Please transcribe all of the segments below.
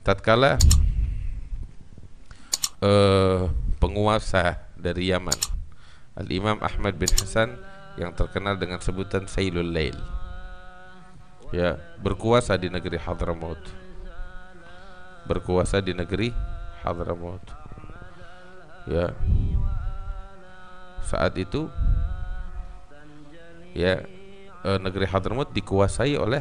tatkala penguasa dari Yaman, Al-Imam Ahmad bin Hasan yang terkenal dengan sebutan Sailul Lail, ya, berkuasa di negeri Hadramaut. Berkuasa di negeri Hadramaut. Ya. Saat itu ya negeri Hadramaut dikuasai oleh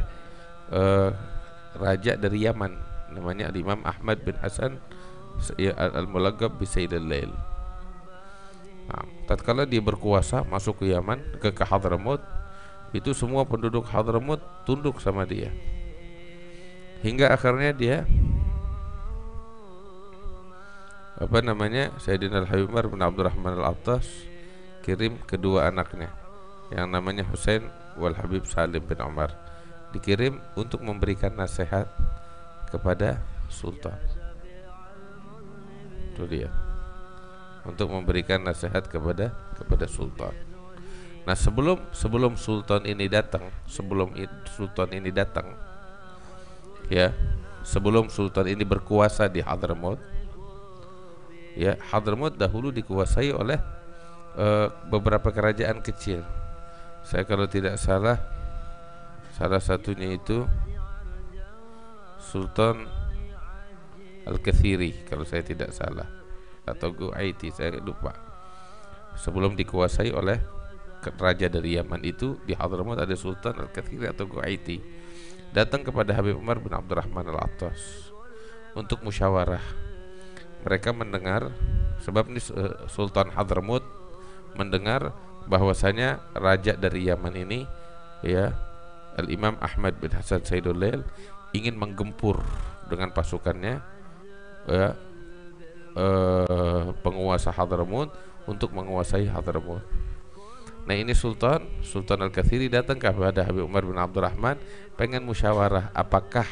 raja dari Yaman namanya Imam Ahmad bin Hasan Al-Mulagab bi Sayyidil Lail. Nah, tatkala dia berkuasa masuk ke Yaman, ke Hadramaut, itu semua penduduk Hadramaut tunduk sama dia. Hingga akhirnya dia Sayyidina Al-Habib Umar bin Abdurrahman Al-Attas kirim kedua anaknya yang namanya Husain wal Habib Salim bin Umar, dikirim untuk memberikan nasihat kepada sultan. Itu dia, untuk memberikan nasihat kepada sultan. Nah, sebelum sultan ini datang, ya, sebelum sultan ini berkuasa di Hadramaut, ya, Hadramaut dahulu dikuasai oleh beberapa kerajaan kecil. Saya kalau tidak salah satunya itu Sultan Al-Kathiri kalau saya tidak salah, atau Guaiti, saya lupa. Sebelum dikuasai oleh raja dari Yaman itu, di Hadramaut ada Sultan Al-Kathiri atau Guaiti. Datang kepada Habib Umar bin Abdurrahman Al-Attas untuk musyawarah. Mereka mendengar, sebab ini Sultan Hadramaut mendengar bahwasanya raja dari Yaman ini, ya, Al-Imam Ahmad bin Hasan Sayyidul Lail, ingin menggempur dengan pasukannya, ya, penguasa Hadramaut untuk menguasai Hadramaut. Nah, ini Sultan Al-Kathiri datang kepada Habib Umar bin Abdurrahman, pengen musyawarah apakah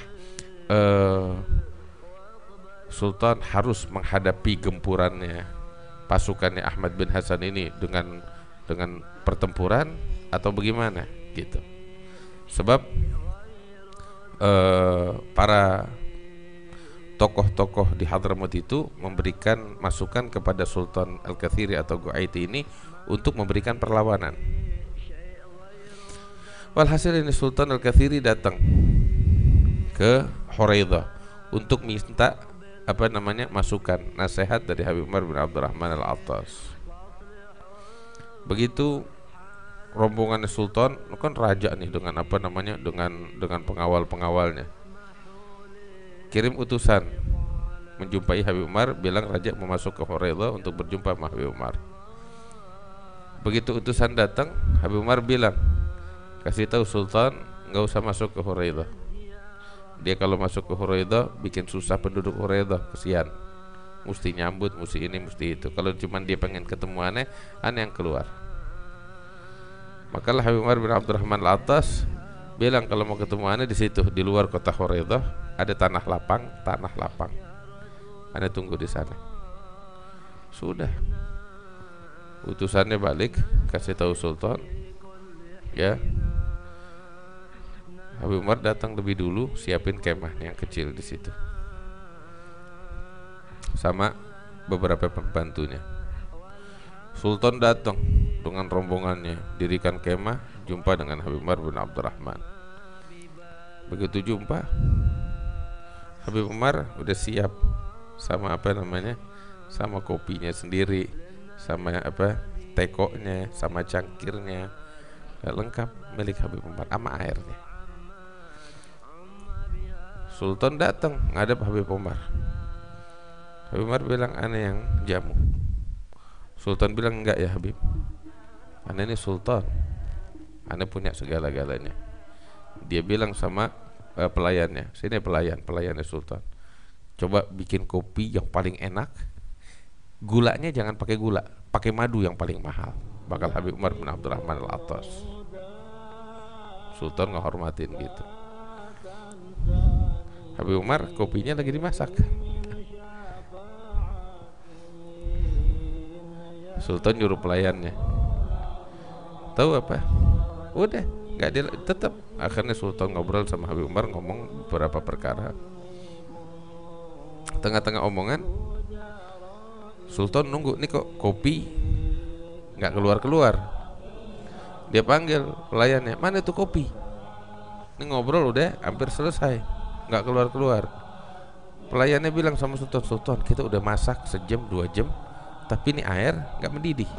Sultan harus menghadapi gempurannya pasukannya Ahmad bin Hasan ini dengan pertempuran atau bagaimana gitu. Sebab para tokoh-tokoh di Hadramaut itu memberikan masukan kepada Sultan Al-Kathiri atau Guaiti ini untuk memberikan perlawanan. Walhasil ini Sultan Al-Kathiri datang ke Huraidhah untuk minta masukan, nasihat dari Habib Umar bin Abdurrahman Al-Attas. Begitu rombongannya Sultan, kan raja nih dengan dengan pengawal-pengawalnya, kirim utusan menjumpai Habib Umar, bilang raja mau masuk ke Huraidhah untuk berjumpa sama Habib Umar. Begitu utusan datang, Habib Umar bilang, kasih tahu Sultan nggak usah masuk ke Huraidhah. Dia kalau masuk ke Huraidhah bikin susah penduduk Huraidhah, kesian. Mesti nyambut, mesti ini, mesti itu. Kalau cuma dia pengen ketemu aneh yang keluar. Maka Habib Umar bin Abdurrahman Al-Attas bilang kalau mau ketemu aneh di situ, di luar kota Huraidhah ada tanah lapang. Aneh tunggu di sana. Sudah. Utusannya balik, kasih tahu Sultan, ya. Habib Umar datang lebih dulu, siapin kemahnya yang kecil di situ, sama beberapa pembantunya. Sultan datang dengan rombongannya, dirikan kemah, jumpa dengan Habib Umar bin Abdurrahman. Begitu jumpa, Habib Umar udah siap sama sama kopinya sendiri, sama tekonya, sama cangkirnya, lengkap milik Habib Umar, sama airnya. Sultan datang ngadep Habib Umar. Habib Umar bilang, aneh yang jamu. Sultan bilang, enggak ya Habib, aneh ini Sultan, aneh punya segala-galanya. Dia bilang sama pelayannya, sini pelayannya Sultan, coba bikin kopi yang paling enak, gulanya jangan pakai gula, pakai madu yang paling mahal. Bakal Habib Umar bin Abdurrahman Al-Attas. Sultan ngehormatin gitu. Habib Umar kopinya lagi dimasak, Sultan nyuruh pelayannya, tahu apa? Udah, nggak dia tetap. Akhirnya Sultan ngobrol sama Habib Umar, ngomong beberapa perkara. tengah-tengah omongan Sultan nunggu, nih kok kopi nggak keluar-keluar. Dia panggil pelayannya, mana itu kopi? Ini ngobrol udah hampir selesai, nggak keluar-keluar. Pelayannya bilang sama Sultan, Sultan kita udah masak sejam 2 jam, tapi ini air nggak mendidih.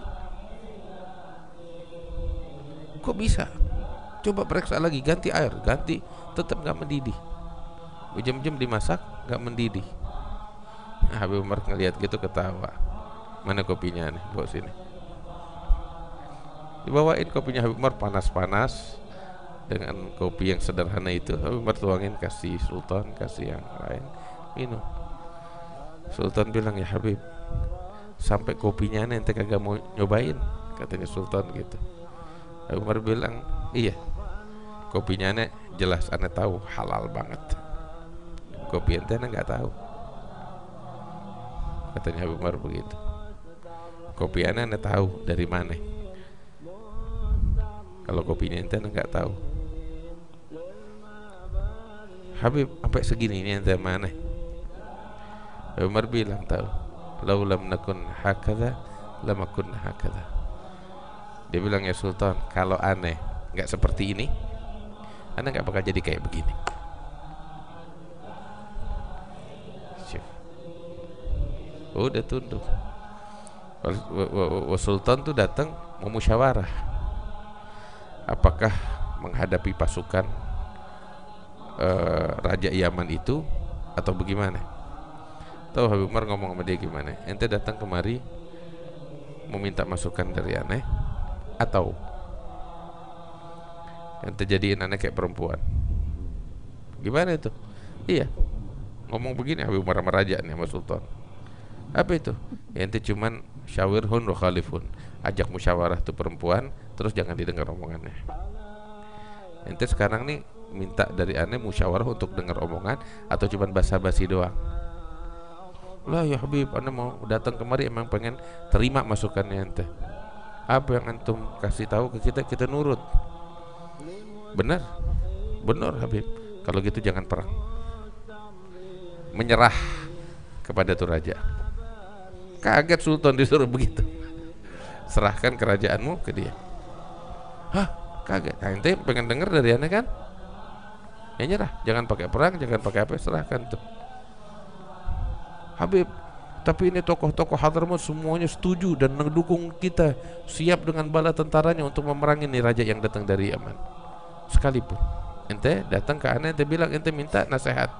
Kok bisa? Coba periksa lagi, ganti air, ganti, tetap nggak mendidih. Jam-jam dimasak nggak mendidih. Nah, Habib Umar ngelihat gitu ketawa. Mana kopinya nih, bawa sini. Dibawain kopinya Habib Umar panas-panas dengan kopi yang sederhana itu. Habib Umar tuangin, kasih Sultan, kasih yang lain, minum. Sultan bilang, ya Habib, sampai kopinya nih ente kagak mau nyobain, katanya Sultan gitu. Habib Umar bilang, iya, kopinya nih jelas ane tahu halal banget. Kopi ente ane nggak tahu, katanya Habib Umar begitu. Kopi ane tahu dari mana? Kalau kopinya ente nggak tahu. Habib, sampai segini ini ente mana? Habib Umar bilang, tahu. Lau lam nakun hakadha lama kunna hakadha. Dia bilang, ya Sultan, kalau aneh nggak seperti ini, aneh nggak bakal jadi kayak begini. Udah tunduk. Sultan tuh datang mau musyawarah, apakah menghadapi pasukan Raja Yaman itu atau bagaimana? Tahu Habib Umar ngomong sama dia gimana? Ente datang kemari mau minta masukan dari aneh, atau ente jadiin aneh kayak perempuan? Gimana itu? Iya, ngomong begini Habib Umar sama raja nih, sama Sultan. Apa itu? Ya, ente cuman syawirhun wa khalifun, ajak musyawarah tuh perempuan, terus jangan didengar omongannya. Ente sekarang nih minta dari aneh musyawarah untuk dengar omongan atau cuman basa-basi doang? Lah ya Habib, aneh mau datang kemari emang pengen terima masukannya ente. Apa yang antum kasih tahu ke kita, kita nurut. Benar? Benar Habib. Kalau gitu jangan perang. Menyerah kepada tuh raja. Kaget Sultan disuruh begitu. Serahkan kerajaanmu ke dia. Hah? Kaget. Nah, ente pengen denger dari aneh kan? Ya nyerah, jangan pakai perang, jangan pakai apa, serahkan tuh. Habib, tapi ini tokoh-tokoh Hadramaut semuanya setuju dan mendukung kita, siap dengan bala tentaranya untuk memerangi nih raja yang datang dari Yaman. Sekalipun ente datang ke aneh, ente bilang ente minta nasihat,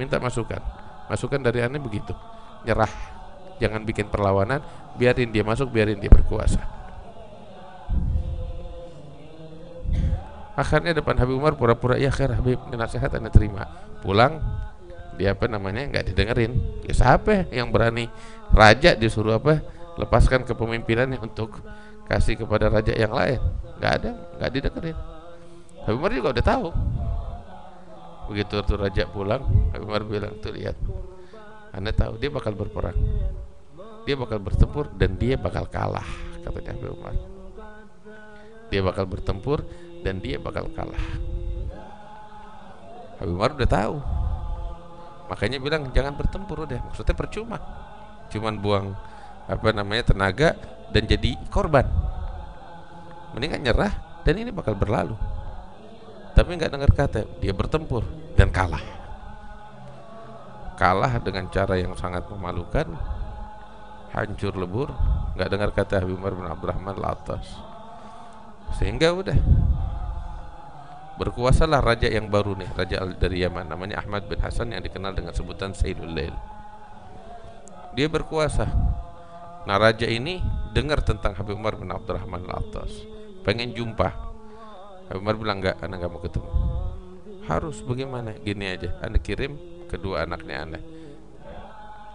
minta masukan. Masukan dari aneh begitu. Nyerah, jangan bikin perlawanan, biarin dia masuk, biarin dia berkuasa. Akhirnya depan Habib Umar pura-pura, ya khair Habib, ini nasihat aneh terima. Pulang dia apa namanya nggak didengerin. Ya siapa yang berani raja disuruh apa, lepaskan kepemimpinannya untuk kasih kepada raja yang lain? Nggak ada, nggak didengerin. Habib Umar juga udah tahu. Begitu tuh raja pulang, Habib Umar bilang, tuh lihat, anda tahu dia bakal berperang, dia bakal bertempur dan dia bakal kalah, katanya Habib Umar. Dia bakal bertempur dan dia bakal kalah. Habib Umar udah tahu, makanya bilang jangan bertempur udah, maksudnya percuma, cuman buang apa namanya tenaga dan jadi korban. Mendingan nyerah dan ini bakal berlalu. Tapi nggak dengar kata, dia bertempur dan kalah. Kalah dengan cara yang sangat memalukan, hancur lebur. Nggak dengar kata Habib Umar bin Abdurrahman al-Attas. Sehingga udah berkuasalah raja yang baru nih, raja dari Yaman, namanya Ahmad bin Hasan yang dikenal dengan sebutan Sayyidul Lail. Dia berkuasa. Nah raja ini dengar tentang Habib Umar bin Abdurrahman al-Attas, pengen jumpa. Habib Umar bilang enggak, anda nggak mau ketemu. Harus bagaimana? Gini aja, anda kirim kedua anaknya anda,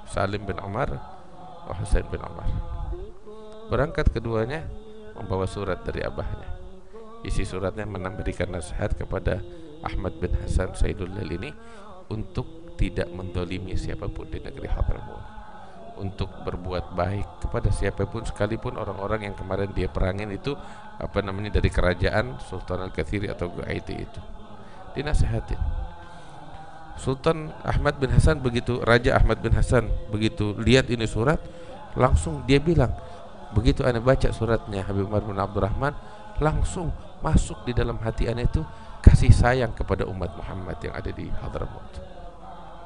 Salim bin Umar, Husain bin Umar. Berangkat keduanya membawa surat dari abahnya. Isi suratnya memberikan nasihat kepada Ahmad bin Hasan Sayyidul Lail ini untuk tidak mendolimi siapapun di negeri Hadramaut, untuk berbuat baik kepada siapapun, sekalipun orang-orang yang kemarin dia perangin itu apa namanya dari kerajaan Sultan Al-Kathiri atau Guaiti itu, dinasihatin Sultan Ahmad bin Hasan begitu, Raja Ahmad bin Hasan begitu lihat ini surat, langsung dia bilang, begitu ana baca suratnya Habib Umar bin Abdurrahman, langsung masuk di dalam hati ana itu kasih sayang kepada umat Muhammad yang ada di Hadramaut.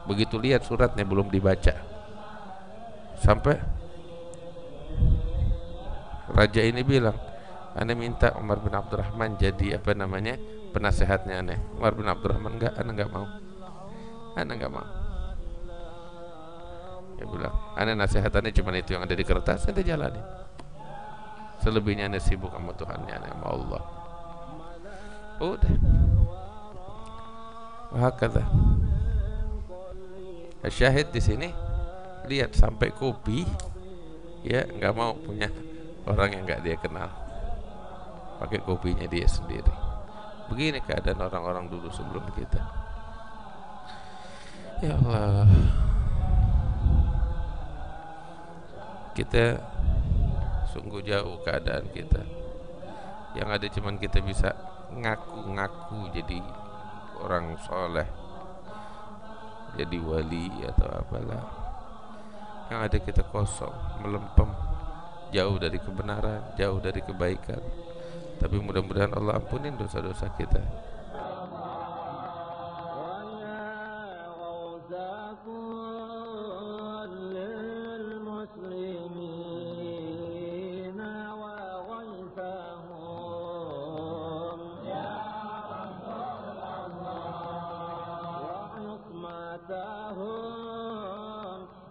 Begitu lihat suratnya belum dibaca, sampai raja ini bilang, ana minta Umar bin Abdurrahman jadi apa namanya, penasehatnya ana. Umar bin Abdurrahman enggak, ana enggak mau. Ana enggak mau. Dia bilang, ana nasihatannya cuma itu yang ada di kertas, anda jalani. Selebihnya anda sibuk sama Tuhannya, anda sama Allah. Udah. Wahakata. Syahid di sini, lihat sampai kopi, ya nggak mau punya orang yang nggak dia kenal, pakai kopinya dia sendiri. Begini keadaan orang-orang dulu sebelum kita. Ya Allah, kita sungguh jauh keadaan kita. Yang ada cuman kita bisa ngaku-ngaku jadi orang soleh, jadi wali atau apalah. Yang ada kita kosong, melempem, jauh dari kebenaran, jauh dari kebaikan. Tapi mudah-mudahan Allah ampunin dosa-dosa kita.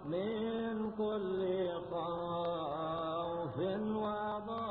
من كل خوف وضر